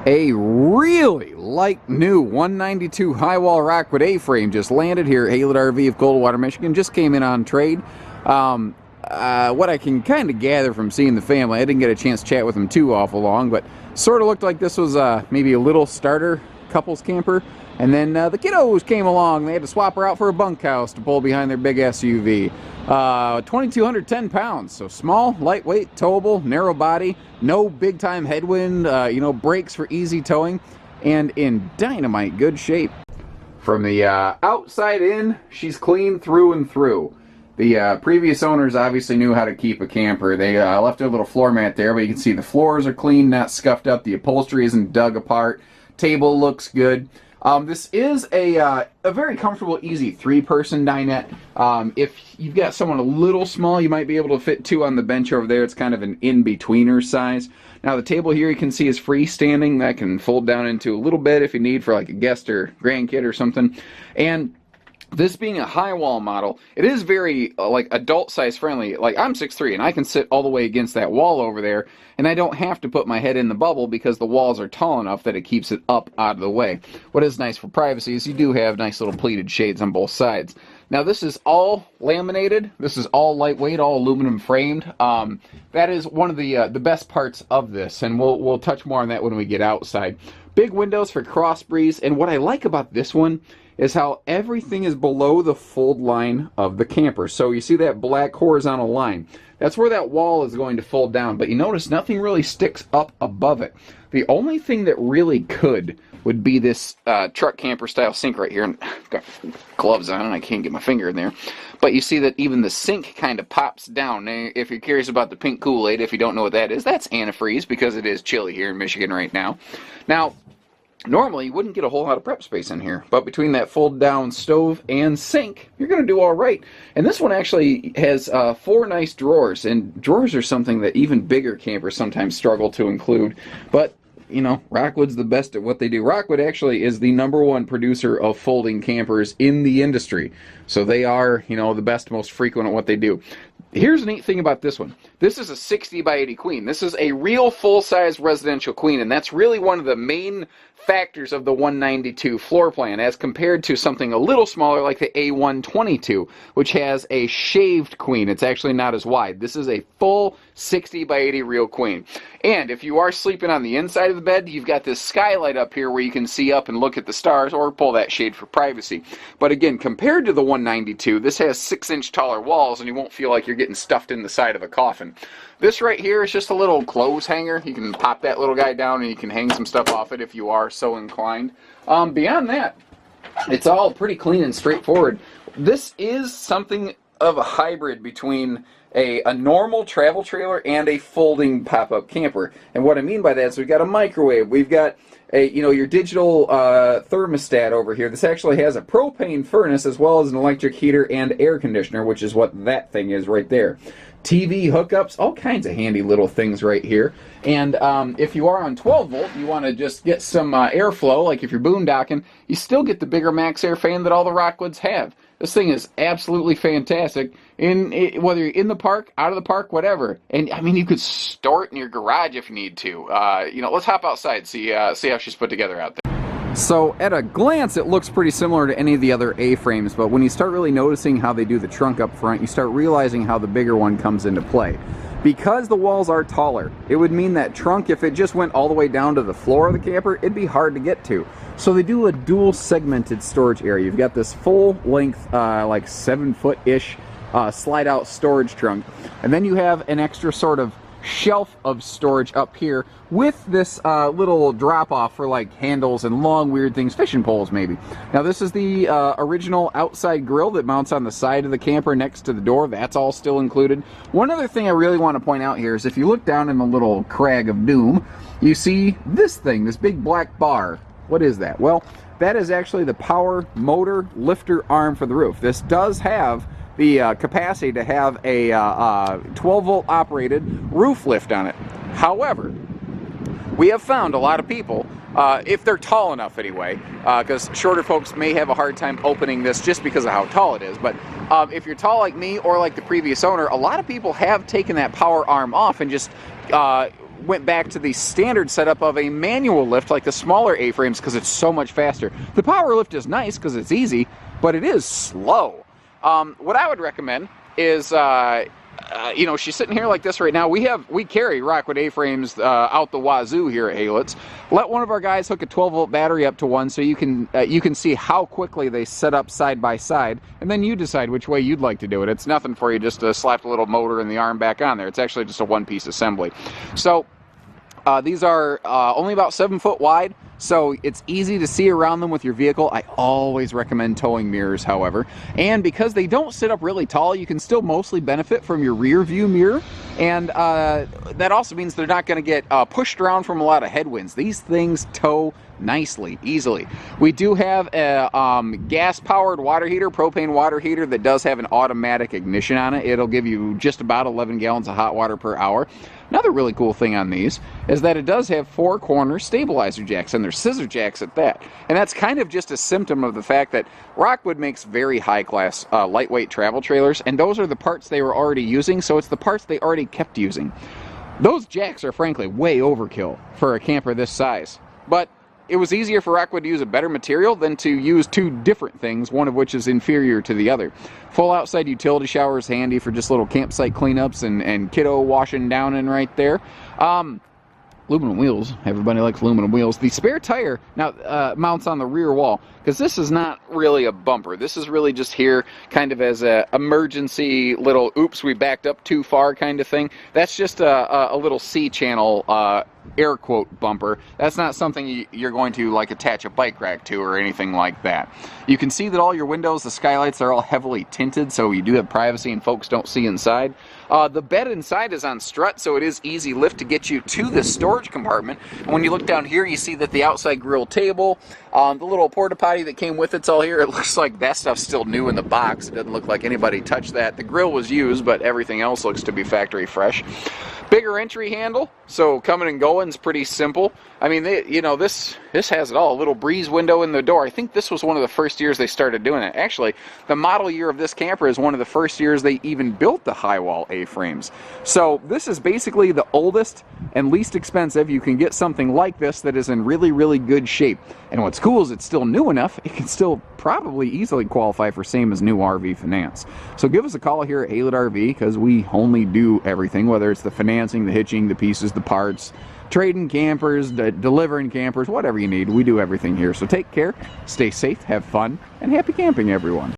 A really light new 192 Highwall Rockwood A-frame just landed here at Haylett RV of Coldwater, Michigan. Just came in on trade. What I can kind of gather from seeing the family, I didn't get a chance to chat with them too awful long, but sort of looked like this was maybe a little starter couples camper. And then the kiddos came along. They had to swap her out for a bunkhouse to pull behind their big SUV. 2,210 pounds, so small, lightweight, towable, narrow body, no big-time headwind, brakes for easy towing, and in dynamite good shape. From the outside in, she's clean through and through. The previous owners obviously knew how to keep a camper. They left a little floor mat there, but you can see the floors are clean, not scuffed up. The upholstery isn't dug apart. Table looks good. This is a very comfortable, easy three-person dinette. If you've got someone a little small, you might be able to fit two on the bench over there. It's kind of an in-betweener size. Now, the table here you can see is freestanding. That can fold down into a little bed if you need for like a guest or grandkid or something. And this being a Highwall model, it is very like adult size friendly. Like I'm 6'3" and I can sit all the way against that wall over there, and I don't have to put my head in the bubble because the walls are tall enough that it keeps it up out of the way. What is nice for privacy is you do have nice little pleated shades on both sides. Now this is all laminated. This is all lightweight, all aluminum framed. That is one of the best parts of this, and we'll touch more on that when we get outside. Big windows for cross breeze, and what I like about this one is how everything is below the fold line of the camper. So you see that black horizontal line. That's where that wall is going to fold down, but you notice nothing really sticks up above it. The only thing that really could would be this truck camper style sink right here. And I've got gloves on and I can't get my finger in there. But you see that even the sink kind of pops down. Now, if you're curious about the pink Kool-Aid, if you don't know what that is, that's antifreeze because it is chilly here in Michigan right now. Now, normally, you wouldn't get a whole lot of prep space in here, but between that fold-down stove and sink, you're going to do all right. And this one actually has 4 nice drawers, and drawers are something that even bigger campers sometimes struggle to include. But, Rockwood's the best at what they do. Rockwood actually is the #1 producer of folding campers in the industry. So they are, the best, most frequent at what they do. Here's a neat thing about this one. This is a 60 by 80 queen. This is a real full-size residential queen, and that's really one of the main factors of the 192 floor plan as compared to something a little smaller like the A192, which has a shaved queen. It's actually not as wide. This is a full 60 by 80 real queen. And if you are sleeping on the inside of the bed, you've got this skylight up here where you can see up and look at the stars or pull that shade for privacy. But again, compared to the 192, this has 6-inch taller walls and you won't feel like you're getting stuffed in the side of a coffin. This right here is just a little clothes hanger. You can pop that little guy down and you can hang some stuff off it if you are so inclined. Beyond that, it's all pretty clean and straightforward. This is something of a hybrid between a normal travel trailer and a folding pop-up camper. And what I mean by that is we've got a microwave, we've got your digital thermostat over here. This actually has a propane furnace as well as an electric heater and air conditioner, which is what that thing is right there. TV hookups, all kinds of handy little things right here. And if you are on 12 volt, you want to just get some airflow, like if you're boondocking, you still get the bigger max air fan that all the Rockwoods have. This thing is absolutely fantastic, whether you're in the park, out of the park, whatever. And I mean, you could store it in your garage if you need to. Let's hop outside, see how she's put together out there. So at a glance, it looks pretty similar to any of the other A-frames, but when you start really noticing how they do the trunk up front, you start realizing how the bigger one comes into play. Because the walls are taller, it would mean that trunk, if it just went all the way down to the floor of the camper, it'd be hard to get to. So they do a dual segmented storage area. You've got this full length, like 7-foot-ish slide out storage trunk, and then you have an extra sort of shelf of storage up here with this little drop off for like handles and long weird things, fishing poles maybe. Now this is the original outside grill that mounts on the side of the camper next to the door. That's all still included. One other thing I really want to point out here is if you look down in the little crag of doom, you see this thing, this big black bar. What is that? Well, that is actually the power motor lifter arm for the roof. This does have the capacity to have a 12 volt operated roof lift on it. However, we have found a lot of people, if they're tall enough anyway, because shorter folks may have a hard time opening this just because of how tall it is, but if you're tall like me or like the previous owner, a lot of people have taken that power arm off and just went back to the standard setup of a manual lift like the smaller A-frames because it's so much faster. The power lift is nice because it's easy, but it is slow. What I would recommend is, you know, she's sitting here like this right now. We carry Rockwood A-frames out the wazoo here at Haylitz. Let one of our guys hook a 12-volt battery up to one so you can see how quickly they set up side by side, and then you decide which way you'd like to do it. It's nothing for you just to slap a little motor and the arm back on there. It's actually just a one-piece assembly. So these are only about 7 foot wide, so it's easy to see around them with your vehicle. I always recommend towing mirrors, however. And because they don't sit up really tall, you can still mostly benefit from your rear view mirror. And that also means they're not going to get pushed around from a lot of headwinds. These things tow nicely, easily. We do have a gas-powered water heater, propane water heater that does have an automatic ignition on it. It'll give you just about 11 gallons of hot water per hour. Another really cool thing on these is that it does have 4-corner stabilizer jacks, and they're scissor jacks at that. And that's kind of just a symptom of the fact that Rockwood makes very high-class lightweight travel trailers, and those are the parts they were already using, so it's the parts they already kept using. Those jacks are frankly way overkill for a camper this size, but it was easier for Rockwood to use a better material than to use two different things, one of which is inferior to the other. Full outside utility shower is handy for just little campsite cleanups and kiddo washing down in right there. Aluminum wheels. Everybody likes aluminum wheels. The spare tire now mounts on the rear wall, because this is not really a bumper. This is really just here kind of as a emergency little oops, we backed up too far kind of thing. That's just a little C-channel air quote bumper. That's not something you're going to like attach a bike rack to or anything like that. You can see that all your windows, the skylights, are all heavily tinted, so you do have privacy and folks don't see inside. The bed inside is on strut, so it is easy lift to get you to the storage compartment. And when you look down here, you see that the outside grill table, the little porta potty that came with it's all here. It looks like that stuff's still new in the box. It doesn't look like anybody touched that. The grill was used, but everything else looks to be factory fresh. Bigger entry handle, so coming and going is pretty simple. I mean, you know, this has it all. A little breeze window in the door. I think this was one of the first years they started doing it. Actually, the model year of this camper is one of the first years they even built the Highwall A-frames. So this is basically the oldest and least expensive. You can get something like this that is in really, really good shape. And what's cool is it's still new enough, it can still probably easily qualify for same as new RV finance. So give us a call here at Haylitz RV, because we only do everything, whether it's the financing, the hitching, the pieces, the parts, trading campers, delivering campers, whatever you need. We do everything here. So take care, stay safe, have fun, and happy camping, everyone.